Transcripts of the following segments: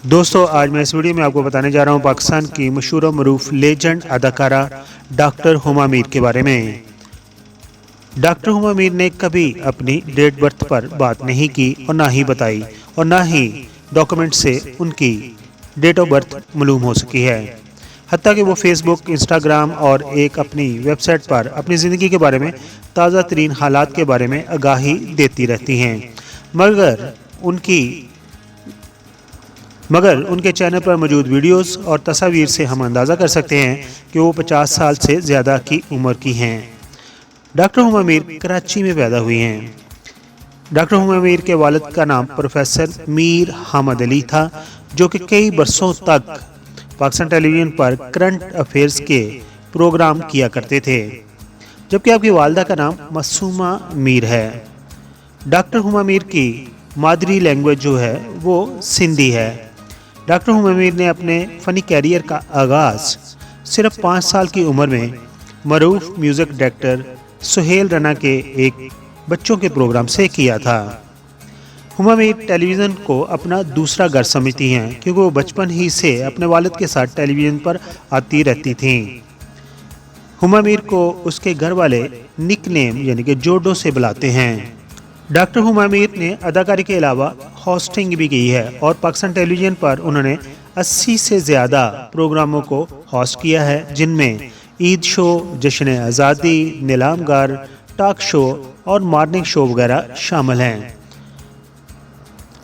दोस्तों, आज मैं इस वीडियो में आपको बताने जा रहा हूं पाकिस्तान की मशहूर और मरूफ लेजेंड अदाकारा डॉक्टर हुमा मीर के बारे में। डॉक्टर हुमा मीर ने कभी अपनी डेट बर्थ पर बात नहीं की और ना ही बताई और ना ही डॉक्यूमेंट से उनकी डेट ऑफ बर्थ मालूम हो सकी है। हत्ता कि वो फेसबुक, इंस्टाग्राम और एक अपनी वेबसाइट पर अपनी ज़िंदगी के बारे में ताज़ा तरीन हालात के बारे में आगाही देती रहती हैं। मगर उनके चैनल पर मौजूद वीडियोस और तस्वीर से हम अंदाज़ा कर सकते हैं कि वो 50 साल से ज़्यादा की उम्र की हैं। डॉक्टर हुमा मीर कराची में पैदा हुई हैं। डॉक्टर हुमा मीर के वालिद का नाम प्रोफेसर मीर हामिद अली था, जो कि कई बरसों तक पाकिस्तान टेलीविज़न पर करंट अफेयर्स के प्रोग्राम किया करते थे, जबकि आपकी वालदा का नाम मासूमा मीर है। डॉक्टर हुमा मीर की मादरी लैंग्वेज जो है वो सिंधी है। डॉक्टर हुमा मीर ने अपने फ़नी कैरियर का आगाज़ सिर्फ 5 साल की उम्र में मरूफ म्यूज़िक डायरेक्टर सुहेल रना के एक बच्चों के प्रोग्राम से किया था। हुमा मीर टेलीविज़न को अपना दूसरा घर समझती हैं, क्योंकि वो बचपन ही से अपने वालिद के साथ टेलीविज़न पर आती रहती थीं। हुमा मीर को उसके घर वाले निकनेम यानी कि जोडो से बुलाते हैं। डॉक्टर हुमा मीर ने अदाकारी के अलावा होस्टिंग भी की है और पाकिस्तान टेलीविज़न पर उन्होंने 80 से ज़्यादा प्रोग्रामों को होस्ट किया है, जिनमें ईद शो, जश्न आज़ादी, नीलामगार, टॉक शो और मॉर्निंग शो वगैरह शामिल हैं।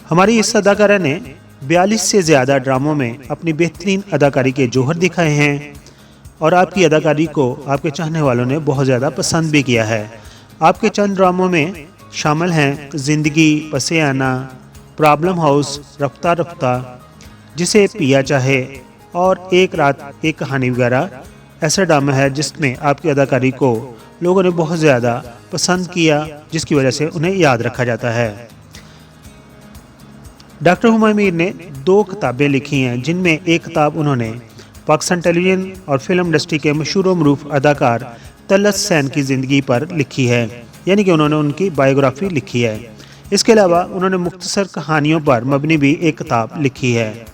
हमारी इस अदाकारा ने 42 से ज़्यादा ड्रामों में अपनी बेहतरीन अदाकारी के जौहर दिखाए हैं और आपकी अदाकारी को आपके चाहने वालों ने बहुत ज़्यादा पसंद भी किया है। आपके चंद ड्रामों में शामिल हैं ज़िंदगी, पसे आना, प्रॉब्लम हाउस, रफ्ता रफ्ता, जिसे पिया चाहे और एक रात एक कहानी वगैरह ऐसा ड्रामा है जिसमें आपकी अदाकारी को लोगों ने बहुत ज़्यादा पसंद किया, जिसकी वजह से उन्हें याद रखा जाता है। डॉक्टर हुमा मीर ने 2 किताबें लिखी हैं, जिनमें एक किताब उन्होंने पाकिस्तान टेलीविज़न और फिल्म इंडस्ट्री के मशहूर और मरूफ अदाकार तलत हुसैन की ज़िंदगी पर लिखी है, यानी कि उन्होंने उनकी बायोग्राफी लिखी है। इसके अलावा उन्होंने मुख्तसर कहानियों पर मबनी भी एक किताब लिखी है।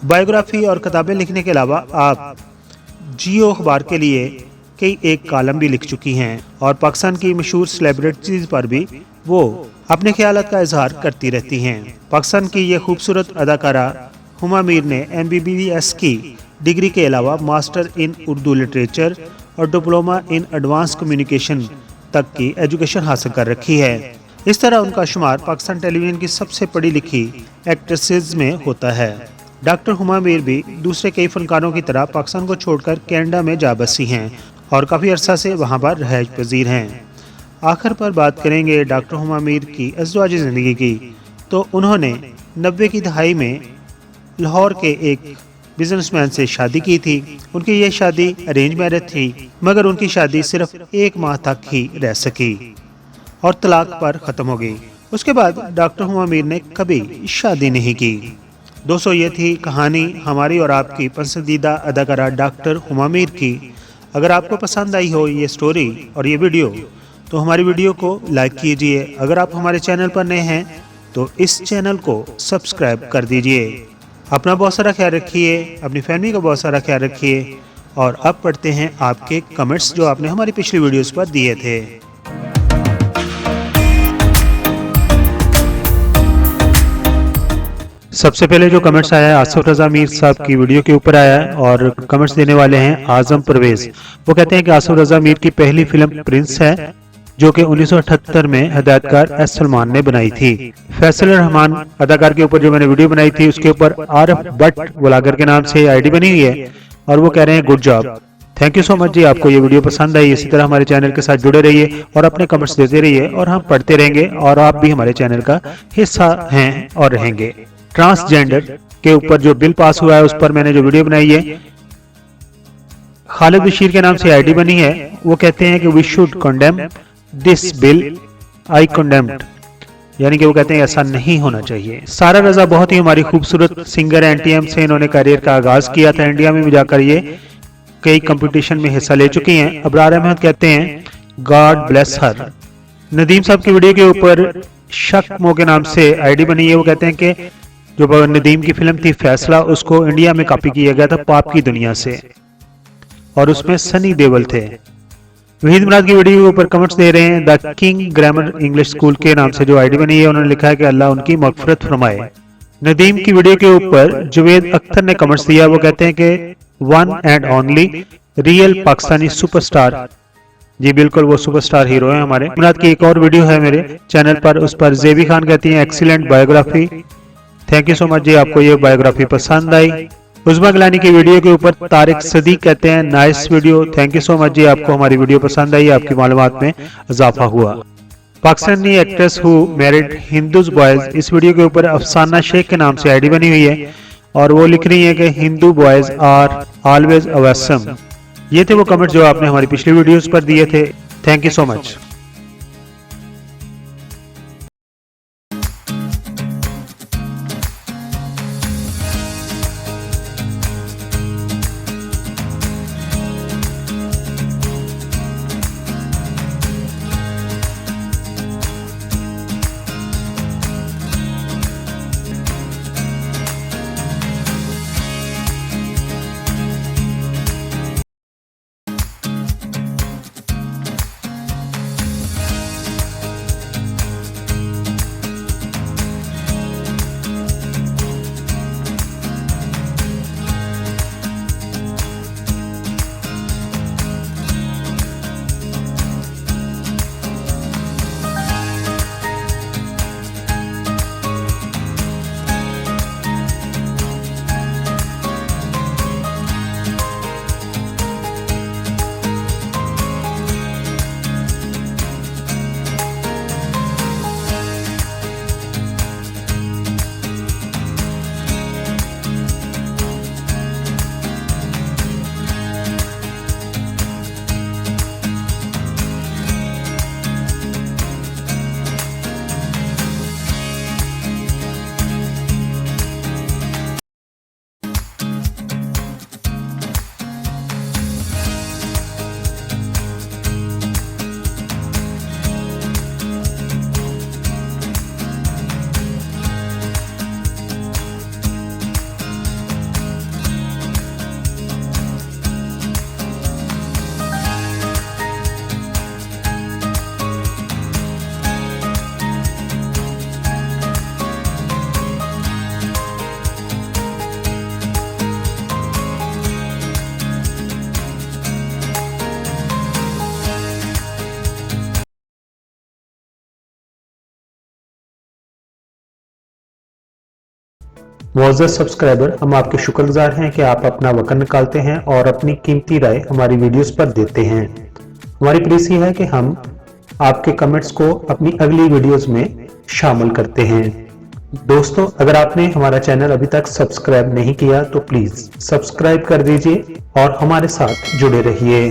बायोग्राफी और किताबें लिखने के अलावा आप जियो अखबार के लिए कई एक कॉलम भी लिख चुकी हैं और पाकिस्तान की मशहूर सेलिब्रिटीज़ पर भी वो अपने ख्यालात का इजहार करती रहती हैं। पाकिस्तान की ये खूबसूरत अदाकारा हुमा मीर ने MBBS की डिग्री के अलावा मास्टर इन उर्दू लिटरेचर और डिप्लोमा इन एडवांस कम्युनिकेशन तक की एजुकेशन हासिल कर रखी है। इस तरह उनका शुमार पाकिस्तान टेलीविज़न की सबसे पढ़ी लिखी एक्ट्रेसेस में होता है। डॉक्टर हुमा मीर भी दूसरे कई फनकारों की तरह पाकिस्तान को छोड़कर कनाडा में जा बसी हैं और काफ़ी अरसा से वहाँ पर रहायश पजीर हैं। आखिर पर बात करेंगे डॉक्टर हुमा मीर की अज़वाजी ज़िंदगी की, तो उन्होंने 90 की दहाई में लाहौर के एक बिजनेसमैन से शादी की थी। उनकी यह शादी अरेंज मैरिज थी, मगर उनकी शादी सिर्फ 1 माह तक ही रह सकी और तलाक पर ख़त्म हो गई। उसके बाद डॉक्टर हुमा मीर ने कभी शादी नहीं की। दोस्तों, ये थी कहानी हमारी और आपकी पसंदीदा अदाकारा डॉक्टर हुमा मीर की। अगर आपको पसंद आई हो ये स्टोरी और ये वीडियो, तो हमारी वीडियो को लाइक कीजिए। अगर आप हमारे चैनल पर नए हैं तो इस चैनल को सब्सक्राइब कर दीजिए। अपना बहुत सारा ख्याल रखिए, अपनी फैमिली का बहुत सारा ख्याल रखिए। और अब पढ़ते हैं आपके कमेंट्स जो आपने हमारी पिछली वीडियोस पर दिए थे। सबसे पहले जो कमेंट्स आया है आसिफ रजा मीर साहब की वीडियो के ऊपर आया है और कमेंट्स देने वाले हैं आजम परवेज। वो कहते हैं कि आसिफ रजा मीर की पहली फिल्म प्रिंस है, जो कि 1978 में हिदायतकार एस सलमान ने बनाई थी। फैसल रहमान अदाकार के ऊपर जो मैंने वीडियो बनाई थी, उसके ऊपर आरफ बट ब्लॉगर के नाम से आईडी बनी हुई है और वो कह रहे हैं good job. Thank you so much जी, आपको ये वीडियो पसंद आई। इसी तरह हमारे चैनल के साथ जुड़े रहिए और अपने कमेंट्स देते रहिए और हम पढ़ते रहेंगे और आप भी हमारे चैनल का हिस्सा हैं और रहेंगे। ट्रांसजेंडर के ऊपर जो बिल पास हुआ है उस पर मैंने जो वीडियो बनाई है, खालिद बशीर के नाम से आईडी बनी है। वो कहते हैं कि we should condemn this bill, I condemned, यानी कि वो कहते हैं ऐसा नहीं होना चाहिए। सारा रजा बहुत ही हमारी खूबसूरत सिंगर है। NTM से इन्होंने करियर का आगाज किया था। इंडिया में भी जाकर ये कई कंपटीशन में हिस्सा ले चुकी हैं। अबरार अहमद कहते हैं गॉड ब्लेस हर। नदीम साहब की वीडियो के ऊपर शक मो के नाम से आईडी बनी है। वो कहते हैं कि जो नदीम की फिल्म थी फैसला, उसको इंडिया में कॉपी किया गया था पाप की दुनिया से, और उसमें सनी देओल थे। वहीद मुराद की वीडियो के ऊपर कमेंट्स दे रहे हैं the king grammar English school के नाम से जो आईडी बनी है। उन्होंने लिखा है कि अल्लाह उनकी मगफिरत फरमाए। नदीम की वीडियो के ऊपर जुवेद अख्तर ने कमेंट्स दिया। वो कहते हैं कि one and only real Pakistani superstar. जी बिल्कुल, वो सुपरस्टार हीरो है हमारे। मुराद की एक और वीडियो है मेरे चैनल पर, उस पर जेबी खान कहती हैं excellent biography. Thank you so much जी, आपको ये बायोग्राफी पसंद आई। उस्मा गिलानी की वीडियो के ऊपर तारिक सदीक कहते हैं nice video. Thank you so much जी, आपको हमारी वीडियो पसंद आई, आपकी मालूमात में इजाफा हुआ। Pakistani actress who married Hindus boys, इस वीडियो के ऊपर अफसाना शेख के नाम से आईडी बनी हुई है और वो लिख रही है कि Hindu boys are always awesome. ये थे वो कमेंट जो आपने हमारी पिछली वीडियोस पर दिए थे। Thank you so much. मुअज़्ज़ज़ सब्सक्राइबर, हम आपके शुक्रगुजार हैं कि आप अपना वक्त निकालते हैं और अपनी कीमती राय हमारी वीडियोस पर देते हैं। हमारी प्लीज है कि हम आपके कमेंट्स को अपनी अगली वीडियोस में शामिल करते हैं। दोस्तों, अगर आपने हमारा चैनल अभी तक सब्सक्राइब नहीं किया तो प्लीज सब्सक्राइब कर दीजिए और हमारे साथ जुड़े रहिए।